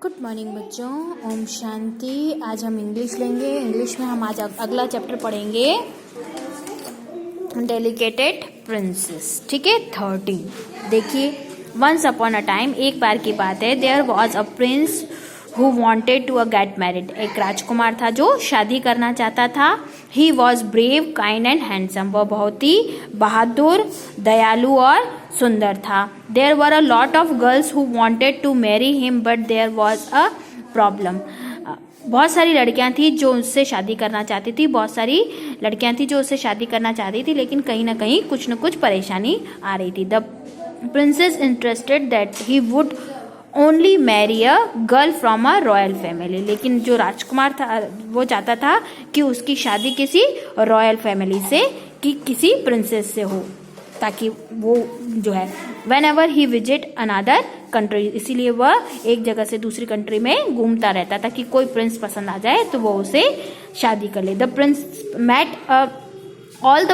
Good morning बच्चों, ओम शांति। आज हम इंग्लिश लेंगे। इंग्लिश में हम आज अगला चैप्टर पढ़ेंगे डेलिकेटेड प्रिंसेस। ठीक है, 13। देखिए, वंस अपॉन अ टाइम, एक बार की बात है, there was a prince who wanted to get married. एक राजकुमार था जो शादी करना चाहता था। He was brave, kind and handsome. वह बहुत ही बहादुर, दयालु और सुंदर था। There were a lot of girls who wanted to marry him, but there was a problem. बहुत सारी लड़कियां थी जो उससे शादी करना चाहती थी। बहुत सारी लड़कियां थी जो उससे शादी करना चाहती थी, लेकिन कहीं ना कहीं कुछ न कुछ परेशानी आ रही थी। The princess interested that he would only marry a girl from a royal family. लेकिन जो राजकुमार था वो चाहता था कि उसकी शादी किसी रॉयल फैमिली से, कि किसी प्रिंसेस से हो, ताकि वो जो है when ever he visit another country, इसीलिए वह एक जगह से दूसरी कंट्री में घूमता रहता था कि कोई प्रिंस पसंद आ जाए तो वो उसे शादी कर ले। The prince meet all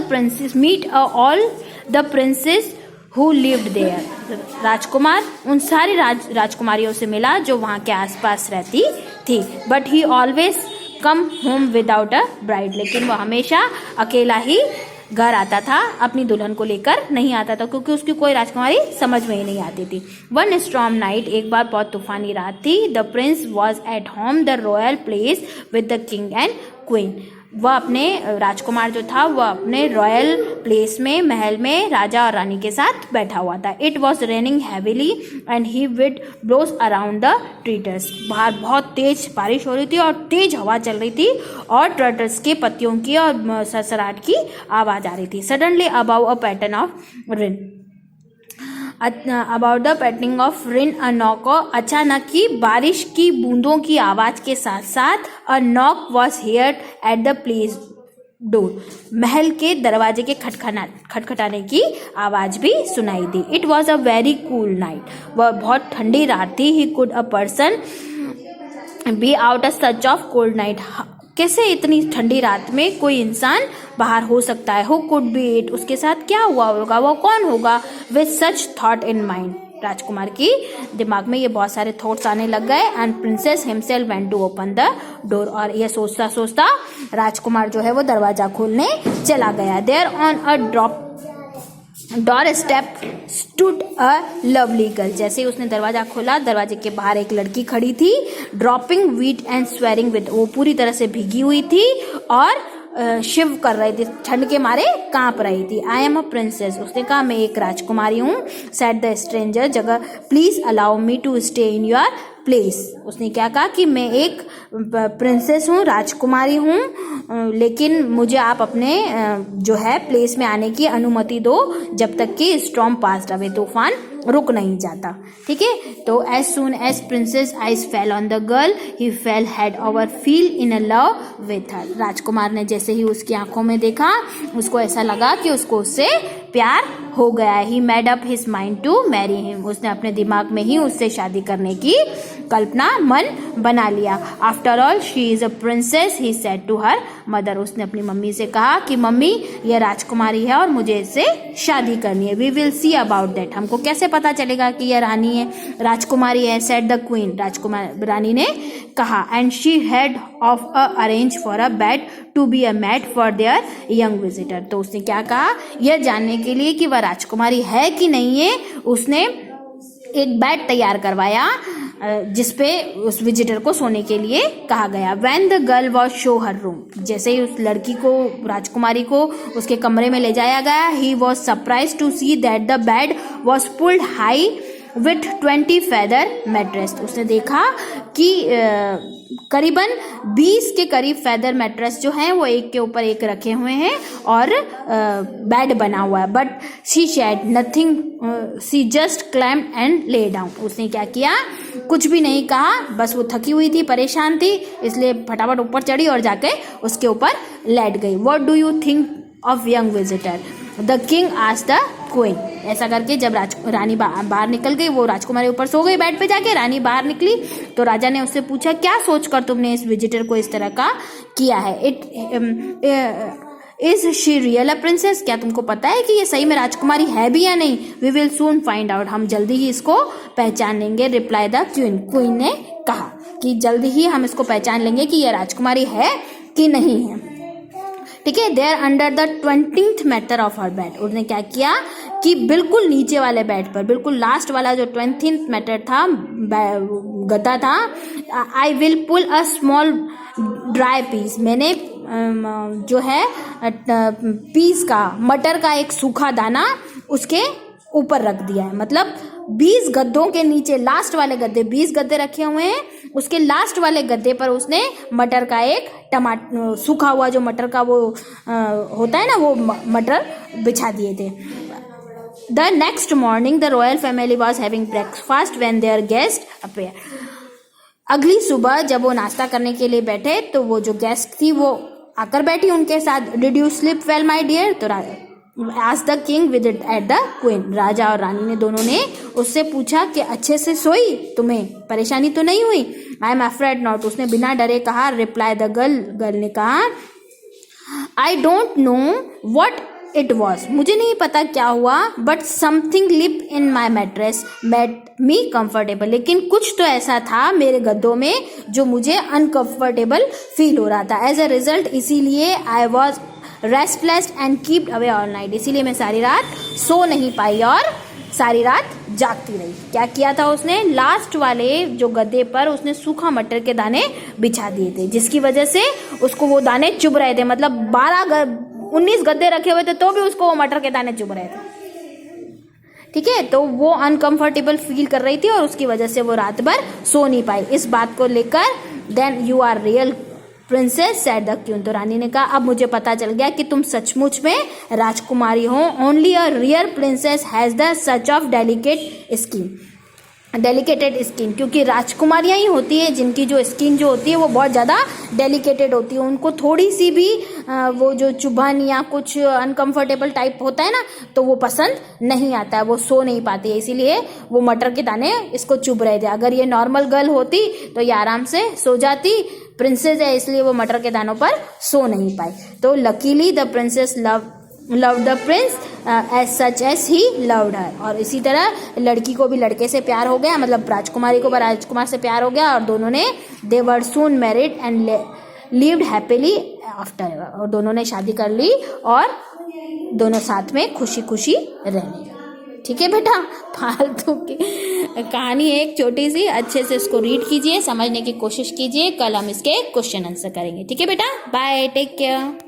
the princess who lived there. राजकुमार उन सारी राजकुमारियों से मिला जो वहाँ के आसपास रहती थी। But he always come home without a bride. लेकिन वह हमेशा अकेला ही घर आता था, अपनी दुल्हन को लेकर नहीं आता था, क्योंकि उसकी कोई राजकुमारी समझ में ही नहीं आती थी। वन स्टॉर्म नाइट, एक बार बहुत तूफानी रात थी। The Prince was at home the royal place with the king and queen. वह अपने राजकुमार जो था वह अपने रॉयल प्लेस में, महल में राजा और रानी के साथ बैठा हुआ था। It was raining heavily and he wind blows around the treaters. बाहर बहुत तेज बारिश हो रही थी और तेज हवा चल रही थी और ट्रीटर्स के पत्तियों की और सरसराहट की आवाज आ रही थी। Suddenly about a pattern of rain, about the patterning of rain a knock. अचानक की बारिश की बूंदों की आवाज के साथ साथ a knock was heard at the palace door. महल के दरवाजे के खटखटाने की आवाज भी सुनाई दी। It was a very cool night. वह बहुत ठंडी रात थी। He could a person be out a such of cold night. कैसे इतनी ठंडी रात में कोई इंसान बाहर हो सकता है? Who could be it? उसके साथ क्या हुआ होगा? वो कौन होगा? With such thought in mind, राजकुमार की दिमाग में ये बहुत सारे थॉट्स आने लग गए। And princess himself went to open the door. और यह सोचता सोचता राजकुमार जो है वो दरवाजा खोलने चला गया। There on a doorstep stood a lovely girl. जैसे ही उसने दरवाजा खोला, दरवाजे के बाहर एक लड़की खड़ी थी। Dropping wheat and swearing with, वो पूरी तरह से भीगी हुई थी और शिव कर रही थी, ठंड के मारे कांप रही थी। आई एम अ प्रिंसेस, उसने कहा मैं एक राजकुमारी हूँ। सेड द स्ट्रेंजर, जगह please allow me to stay in your place. उसने क्या कहा कि मैं एक प्रिंसेस हूँ, राजकुमारी हूँ, लेकिन मुझे आप अपने जो है प्लेस में आने की अनुमति दो जब तक कि स्टॉर्म पास रहे, तूफान रुक नहीं जाता। ठीक है, तो as soon as prince's eyes fell on the girl he fell head over, feel in a love with her. राजकुमार ने जैसे ही उसकी आंखों में देखा, उसको ऐसा लगा कि उसको उससे प्यार हो गया। He made up his mind to marry him. उसने अपने दिमाग में ही उससे शादी करने की कल्पना मन बना लिया। After all she is a princess, he said to her mother. उसने अपनी मम्मी से कहा कि मम्मी यह राजकुमारी है और मुझे इससे शादी करनी है। We will see about that, हमको कैसे पता चलेगा कि यह रानी है, राजकुमारी है। सेड द क्वीन, रानी ने कहा। And she had of a arrange for a bed to be a mat for their young visitor. तो उसने क्या कहा, यह जानने के लिए कि वह राजकुमारी है कि नहीं है, उसने एक बेड तैयार करवाया जिसपे उस विजिटर को सोने के लिए कहा गया। When the girl was show her room, जैसे ही उस लड़की को, राजकुमारी को उसके कमरे में ले जाया गया, he was surprised to see that the bed was pulled high with 20 feather mattress। उसने देखा कि करीबन 20 के करीब फेदर मैट्रेस जो हैं वो एक के ऊपर एक रखे हुए हैं और बेड बना हुआ है। But she shed nothing, she just climb and lay down. उसने क्या किया, कुछ भी नहीं कहा, बस वो थकी हुई थी, परेशान थी, इसलिए फटाफट ऊपर चढ़ी और जाके उसके ऊपर लेट गई। What do you think of young visitor, the king asked the queen. ऐसा करके जब रानी बाहर निकल गई, वो राजकुमारी ऊपर सो गई बेड पे जाके, रानी बाहर निकली तो राजा ने उससे पूछा क्या सोचकर तुमने इस विजिटर को इस तरह का किया है? Is she real a princess, क्या तुमको पता है कि ये सही में राजकुमारी है भी या नहीं? We will soon find out, हम जल्दी ही इसको पहचान लेंगे। रिप्लाई द क्वीन, क्वीन ने कहा। कि जल्दी ही हम इसको पहचान लेंगे कि ये राजकुमारी है कि नहीं है। ठीक है, there under the 20th matter of her bed, उसने क्या किया कि बिल्कुल नीचे वाले बेड पर, बिल्कुल लास्ट वाला जो 20th मैटर था, गद्दा था, I will pull a small dry piece, मैंने जो है पीस का, मटर का एक सूखा दाना उसके ऊपर रख दिया है। मतलब 20 गद्दों के नीचे लास्ट वाले गद्दे, 20 गद्दे रखे हुए हैं, उसके लास्ट वाले गद्दे पर उसने मटर का एक सूखा हुआ जो मटर का वो होता है ना, वो मटर बिछा दिए थे। The next morning the royal family was having breakfast when there guest appear, अगली सुबह जब वो नाश्ता करने के लिए बैठे तो वो जो गेस्ट थी वो आकर बैठी उनके साथ। Did you sleep well my dear, तो आज the king with at the queen, राजा और रानी ने दोनों ने उससे पूछा कि अच्छे से सोई, तुम्हें परेशानी तो नहीं हुई। आई एम अफ्रेड नॉट, उसने बिना डरे कहा। रिप्लाई द गर्ल ने कहा, I don't know what it was, मुझे नहीं पता क्या हुआ, but something lip in my mattress made me comfortable, लेकिन कुछ तो ऐसा था मेरे गद्दों में जो मुझे अनकंफर्टेबल फील हो रहा था। एज अ रिजल्ट इसीलिए I was restless and keeped away all night, इसीलिए मैं सारी रात सो नहीं पाई और सारी रात जागती रही। क्या किया था उसने, लास्ट वाले जो गद्दे पर उसने सूखा मटर के दाने बिछा दिए थे, जिसकी वजह से उसको वो दाने चुभ रहे थे। मतलब 19 गद्दे रखे हुए थे तो भी उसको वो मटर के दाने चुभ रहे थे। ठीक है, तो वो अनकंफर्टेबल फील कर रही थी और उसकी वजह से वो रात भर सो नहीं पाई। इस बात को लेकर then you are real princess said the queen, तो रानी ने कहा अब मुझे पता चल गया कि तुम सचमुच में राजकुमारी हो। Only a real princess has the such of delicated skin, क्योंकि राजकुमारियां ही होती है जिनकी जो स्किन जो होती है वो बहुत ज़्यादा डेलिकेटेड होती है। उनको थोड़ी सी भी वो जो चुभन या कुछ अनकंफर्टेबल टाइप होता है ना, तो वो पसंद नहीं आता है, वो सो नहीं पाती है, इसीलिए वो मटर के दाने इसको चुभ रहे थे। अगर ये नॉर्मल गर्ल होती तो ये आराम से सो जाती, प्रिंसेस है इसलिए वो मटर के दानों पर सो नहीं पाई। तो luckily the princess love the prince as such as he loved her, और इसी तरह लड़की को भी लड़के से प्यार हो गया, मतलब राजकुमारी को राजकुमार से प्यार हो गया, और दोनों ने they were soon married and lived happily after, और दोनों ने शादी कर ली और दोनों साथ में खुशी खुशी रहने। ठीक है बेटा, फालतू की कहानी है एक छोटी सी, अच्छे से इसको रीड कीजिए, समझने की कोशिश कीजिए, कल हम इसके क्वेश्चन आंसर करेंगे। ठीक है बेटा, बाय, टेक केयर।